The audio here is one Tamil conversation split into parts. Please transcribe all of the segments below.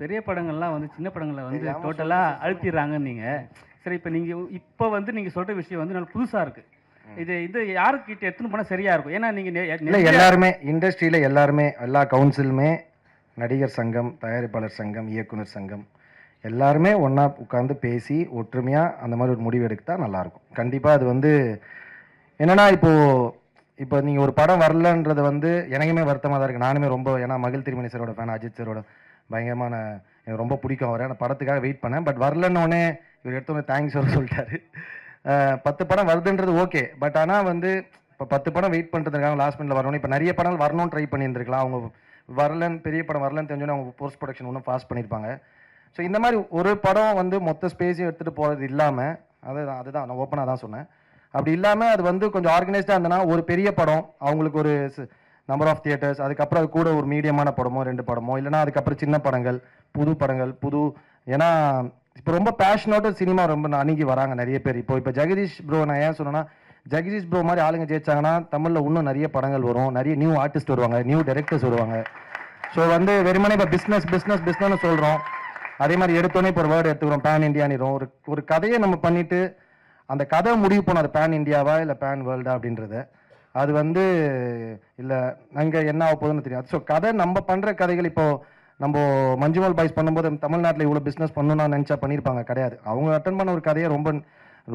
பெரிய படங்கள்லாம் வந்து சின்ன படங்களை வந்து டோட்டலாக அழுத்திடுறாங்கன்னு நீங்கள். சரி, இப்போ இப்போ வந்து நீங்கள் சொல்கிற விஷயம் வந்து நல்ல புதுசாக இருக்குது. இது யாருக்கிட்ட எடுத்துன்னு போனால் சரியாக இருக்கும்? ஏன்னா நீங்கள் எல்லாருமே இண்டஸ்ட்ரியில் எல்லாருமே எல்லா கவுன்சிலுமே நடிகர் சங்கம், தயாரிப்பாளர் சங்கம், இயக்குனர் சங்கம் எல்லாருமே ஒன்றா உட்காந்து பேசி ஒற்றுமையாக அந்த மாதிரி ஒரு முடிவு எடுத்தால் நல்லாயிருக்கும். கண்டிப்பாக அது வந்து என்னென்னா இப்போ நீங்கள் ஒரு படம் வரலன்றது வந்து எனக்குமே வருத்தமாக தான் இருக்குது. நானுமே ரொம்ப ஏன்னா மகிழ் திருமணி சாரோட ஃபேன், அஜித் சாரோட பயங்கரமான எனக்கு ரொம்ப பிடிக்கும் அவர். அந்த படத்துக்காக வெயிட் பண்ணேன். பட் வரலன்னொடனே இவர் எடுத்தோடனே தேங்க்ஸ் சொல்லிட்டாரு. 10 படம் வருதுன்றது ஓகே. பட் ஆனால் வந்து இப்போ 10 படம் வெயிட் பண்ணுறதுக்காக லாஸ்ட் மினிட்ல வரணும். இப்போ நிறைய படம் வரணும்னு ட்ரை பண்ணியிருந்துருக்கலாம். அவங்க வரலன்னு பெரிய படம் வரலன்னு தெரிஞ்சோன்னே அவங்க போஸ்ட் ப்ரொடக்ஷன் இன்னும் ஃபாஸ்ட் பண்ணியிருப்பாங்க. ஸோ இந்த மாதிரி ஒரு படம் வந்து மொத்த ஸ்பேஸையும் எடுத்துகிட்டு போகிறது இல்லாமல் அதுதான் நான் ஓப்பனாக தான் சொன்னேன். அப்படி இல்லாமல் அது வந்து கொஞ்சம் ஆர்கனைஸ்டாக இருந்ததுன்னா ஒரு பெரிய படம் அவங்களுக்கு ஒரு நம்பர் ஆஃப் தியேட்டர்ஸ், அதுக்கப்புறம் அது கூட ஒரு மீடியமான படமோ 2 படமோ இல்லைனா அதுக்கப்புறம் சின்ன படங்கள் புது ஏன்னா இப்போ ரொம்ப பேஷனோட சினிமா ரொம்ப அணுகி வராங்க நிறைய பேர். இப்போ ஜெகதீஷ் ப்ரோ நான் ஏன் சொன்னேன்னா, ஜெகதீஷ் ப்ரோ மாதிரி ஆளுங்க ஜெயிச்சாங்கன்னா தமிழில் இன்னும் நிறைய படங்கள் வரும், நிறைய நியூ ஆர்டிஸ்ட் வருவாங்க, நியூ டைரக்டர்ஸ் வருவாங்க. ஸோ வந்து வெறுமனே இப்போ பிஸ்னஸ்னு சொல்கிறோம். அதே மாதிரி எடுத்தோன்னே இப்போ ஒரு வேர்டு எடுத்துக்கிறோம் பேன் இண்டியானிரும். ஒரு கதையை நம்ம பண்ணிட்டு அந்த கதை முடிவு போனோம் அது பேன் இந்தியாவா இல்லை பேன் வேர்ல்டா அப்படின்றத. அது வந்து இல்லை அங்கே என்ன ஆக போகுதுன்னு தெரியாது. ஸோ கதை நம்ம பண்ணுற கதைகள் இப்போ நம்ம மஞ்சுமல் பாய்ஸ் பண்ணும்போது தமிழ்நாட்டில் இவ்வளோ பிஸ்னஸ் பண்ணணும்னு நினச்சா பண்ணியிருப்பாங்க, கிடையாது. அவங்க அட்டன் பண்ண ஒரு கதையை ரொம்ப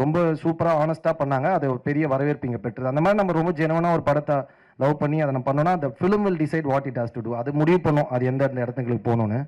ரொம்ப சூப்பராக ஆனஸ்ட்டாக பண்ணாங்க. அது ஒரு பெரிய வரவேற்பு இங்கே பெற்றது. அந்த மாதிரி நம்ம ரொம்ப ஜெனுவனாக ஒரு படத்தை லவ் பண்ணி அதை நம்ம பண்ணோம்னா அந்த film will decide what it has to do. அது முடிவு பண்ணும் அது எந்த இடத்துங்களுக்கு போகணுன்னு.